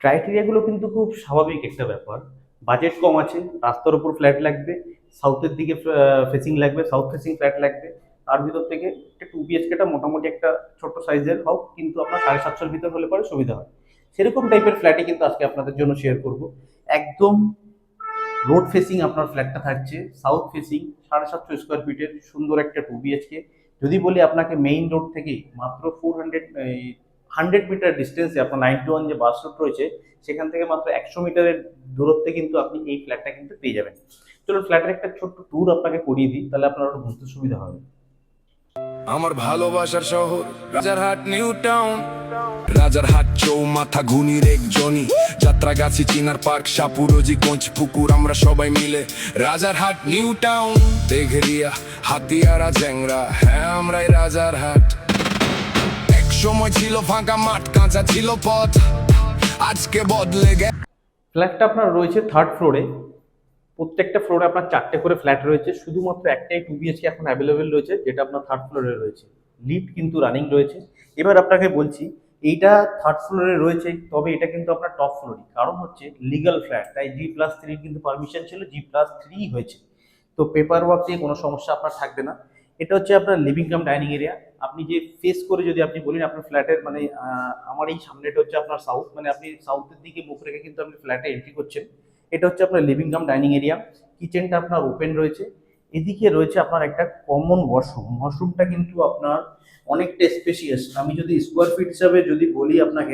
ক্রাইটেরিয়াগুলো কিন্তু খুব স্বাভাবিক একটা ব্যাপার। বাজেট কম আছে, রাস্তার উপর ফ্ল্যাট লাগবে, সাউথের দিকে ফেসিং লাগবে, সাউথ ফেসিং ফ্ল্যাট লাগবে। তার ভিতর থেকে একটা 2 BHK মোটামুটি একটা ছোট সাইজের হোক, কিন্তু আপনার 750-র ভিতর হলে পরে সুবিধা হয়। সেরকম টাইপের ফ্ল্যাটই কিন্তু আজকে আপনাদের জন্য শেয়ার করব। একদম রোড ফেসিং আপনার ফ্ল্যাটটা থাকছে, সাউথ ফেসিং, 750 স্কোয়ার ফিটের সুন্দর একটা 2 BHK। যদি বলি আপনাকে মেইন রোড থেকে মাত্র 100 মিটার ডিস্টেন্সে আপনার 91 যে বাস রুট রয়েছে, সেখান থেকে মাত্র 100 মিটারের দূরত্বে কিন্তু আপনি এই ফ্ল্যাটটা কিন্তু পেয়ে যাবেন। চলুন ফ্ল্যাটের একটা ছোট্ট ট্যুর আপনাকে করিয়ে দিই, তাহলে আপনার আরো বুঝতে সুবিধা হবে। আমার ভালোবাসার শহর রাজারহাট নিউ টাউন, রাজারহাট চৌমাথা ঘুনির একজনই, যাত্রাগাছি চিনার পার্ক সাপুরজি কোঞ্চ পুকুর, আমরা সবাই মিলে রাজারহাট নিউ টাউন, তেঘরিয়া হাতিয়ারা জ্যাংরা, হ্যাঁ আমরাই রাজারহাট। এক সময় ছিল ফাঁকা মাঠ, কাঁচা ছিল পথ, আজকে বদলে গেছে। ফ্ল্যাটটা আপনার রয়েছে 3rd ফ্লোরে। প্রত্যেকটা ফ্লোরে আপনার 4টে করে ফ্ল্যাট রয়েছে, শুধুমাত্র একটাই 2 BHK এখন অ্যাভেলেবেল রয়েছে, যেটা আপনার 3rd ফ্লোরে রয়েছে। লিফট কিন্তু রানিং রয়েছে। এবার আপনাকে বলছি, এইটা 3rd ফ্লোরে রয়েছে, তবে এটা কিন্তু আপনার টপ ফ্লোরই, কারণ হচ্ছে লিগাল ফ্ল্যাট, তাই G+3 কিন্তু পারমিশন ছিল, G+3 হয়েছে। তো পেপার ওয়ার্ক দিয়ে কোনো সমস্যা আপনার থাকবে না। এটা হচ্ছে আপনার লিভিং কাম ডাইনিং এরিয়া। আপনি যে ফেস করে যদি আপনি বলেন আপনার ফ্ল্যাটের মানে আমার এই সামনেটা হচ্ছে আপনার সাউথ, মানে আপনি সাউথের দিকে মুখ রেখে কিন্তু আপনি ফ্ল্যাটে এন্ট্রি করছেন। এটা হচ্ছে আপনার লিভিং কাম ডাইনিং এরিয়া। কিচেনটা আপনার ওপেন রয়েছে। এদিকে রয়েছে আপনার একটা কমন ওয়াশরুম। ওয়াশরুমটা কিন্তু আপনার অনেকটা স্পেশিয়াস। আমি যদি স্কোয়ার ফিট হিসাবে যদি বলি আপনাকে,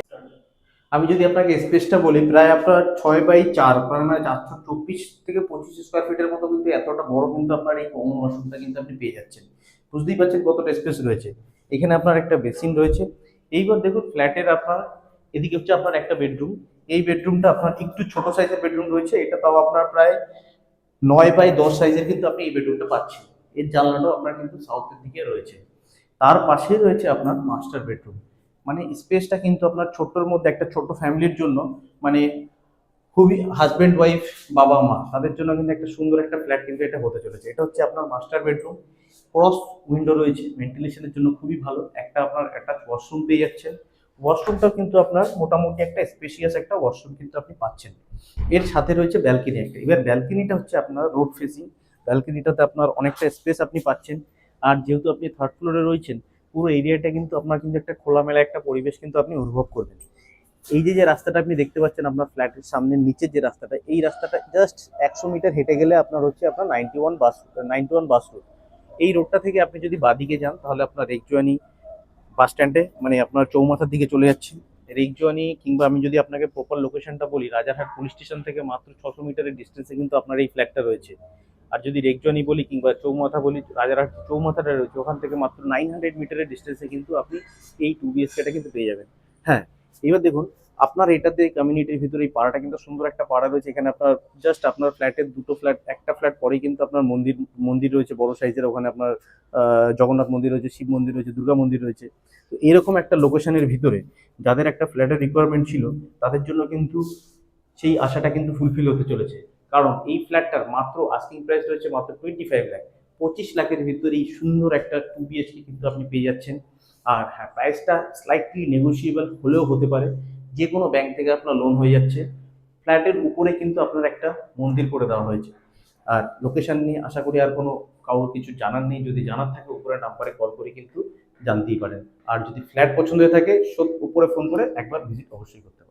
আমি যদি আপনাকে স্পেসটা বলি, প্রায় আপনার 6x4, মানে 424 থেকে 25 স্কোয়ার ফিটের মতো, কিন্তু এতটা বড় কিন্তু আপনার এই কমন ওয়াশরুমটা কিন্তু আপনি পেয়ে যাচ্ছেন। বুঝতেই পারছেন কতটা স্পেস রয়েছে। এখানে আপনার একটা বেসিন রয়েছে। এইবার দেখুন ফ্ল্যাটের আপনার এদিকে হচ্ছে আপনার একটা বেডরুম। এই বেডরুমটা আপনার একটু ছোট সাইজের বেডরুম রয়েছে, এটা তাও আপনার প্রায় 9x10 সাইজের কিন্তু আপনি এই বেডরুমটা পাচ্ছেন। এর জানলাটাও আপনার কিন্তু সাউথের দিকে রয়েছে। তার পাশে রয়েছে আপনার মাস্টার বেডরুম। মানে স্পেসটা কিন্তু আপনার ছোট্টর মধ্যে একটা ছোট্ট ফ্যামিলির জন্য, মানে খুবই হাজবেন্ড ওয়াইফ বাবা মা তাদের জন্য কিন্তু একটা সুন্দর একটা ফ্ল্যাট কিন্তু এটা হতে চলেছে। এটা হচ্ছে আপনার মাস্টার বেডরুম। ক্রস উইন্ডো রয়েছে, ভেন্টিলেশনের জন্য খুবই ভালো। একটা আপনার একটা ওয়াশরুম পেয়ে যাচ্ছেন। ওয়াশরুমটা কিন্তু আপনার মোটামুটি একটা স্পেশিয়াস একটা ওয়াশরুম কিন্তু আপনি পাচ্ছেন। এর সাথে রয়েছে ব্যালকনি একটা। এবার ব্যালকনিটা হচ্ছে আপনার রোড ফেসিং। ব্যালকনিটাতে আপনার অনেকটা স্পেস আপনি পাচ্ছেন। আর যেহেতু আপনি 3rd ফ্লোরে রয়েছেন, পুরো এরিয়াটা কিন্তু আপনার কিন্তু একটা খোলামেলা একটা পরিবেশ কিন্তু আপনি অনুভব করবেন। এই যে যে রাস্তাটা আপনি দেখতে পাচ্ছেন আপনার ফ্ল্যাটের সামনের নিচের যে রাস্তাটা, এই রাস্তাটা জাস্ট 100 মিটার হেঁটে গেলে আপনার হচ্ছে আপনার 91 বাস রোড। এই রোডটা থেকে আপনি যদি বাদিকে যান, তাহলে আপনার রেকজোয়ানি বাস স্ট্যান্ডে, মানে আপনার চৌমাথার দিকে চলে যাচ্ছেন। রেকজোয়ানি, কিংবা আমি যদি আপনাকে প্রপার লোকেশনটা বলি, রাজারহাট পুলিশ স্টেশন থেকে মাত্র 600 মিটারের ডিস্টেন্সে কিন্তু আপনার এই ফ্ল্যাটটা রয়েছে। আর যদি রেকজোয়ানি বলি কিংবা চৌমাথা বলি, রাজারহাট চৌমাথাটা রয়েছে, ওখান থেকে মাত্র 900 মিটারের ডিস্টেন্সে কিন্তু আপনি এই 2 BHK কিন্তু পেয়ে যাবেন। হ্যাঁ, এবার দেখুন আপনার এটাতে কমিউনিটির ভিতরে এই পাড়াটা কিন্তু সুন্দর একটা পাড়া রয়েছে। এখানে আপনার জাস্ট আপনার ফ্ল্যাটের দুটো ফ্ল্যাট, একটা ফ্ল্যাট পরেই কিন্তু আপনার মন্দির মন্দির রয়েছে বড় সাইজের। ওখানে আপনার জগন্নাথ মন্দির রয়েছে, শিব মন্দির রয়েছে, দুর্গা মন্দির রয়েছে। তো এরকম একটা লোকেশনের ভিতরে যাদের একটা ফ্ল্যাটের রিকোয়ারমেন্ট ছিল, তাদের জন্য কিন্তু সেই আশাটা কিন্তু ফুলফিল হতে চলেছে। কারণ এই ফ্ল্যাটটার মাত্র আস্কিং প্রাইস রয়েছে মাত্র 25 লাখ। 25 লাখের ভিতরেই সুন্দর একটা 2 BHK কিন্তু আপনি পেয়ে যাচ্ছেন। আর হ্যাঁ, প্রাইসটা স্লাইটলি নেগোসিয়েবল হলেও হতে পারে। যে কোনো ব্যাংক থেকে আপনার লোন হয়ে যাচ্ছে। ফ্ল্যাটের উপরে কিন্তু আপনার একটা মন্দির করে দেওয়া হয়েছে। আর লোকেশন নিয়ে আশা করি আর কোনো কারোর কিছু জানার নেই। যদি জানার থাকে উপরে নাম্বারে কল করে কিন্তু জানতেই পারেন। আর যদি ফ্ল্যাট পছন্দ হয়ে থাকে, উপরে ফোন করে একবার ভিজিট অবশ্যই করতে পারেন।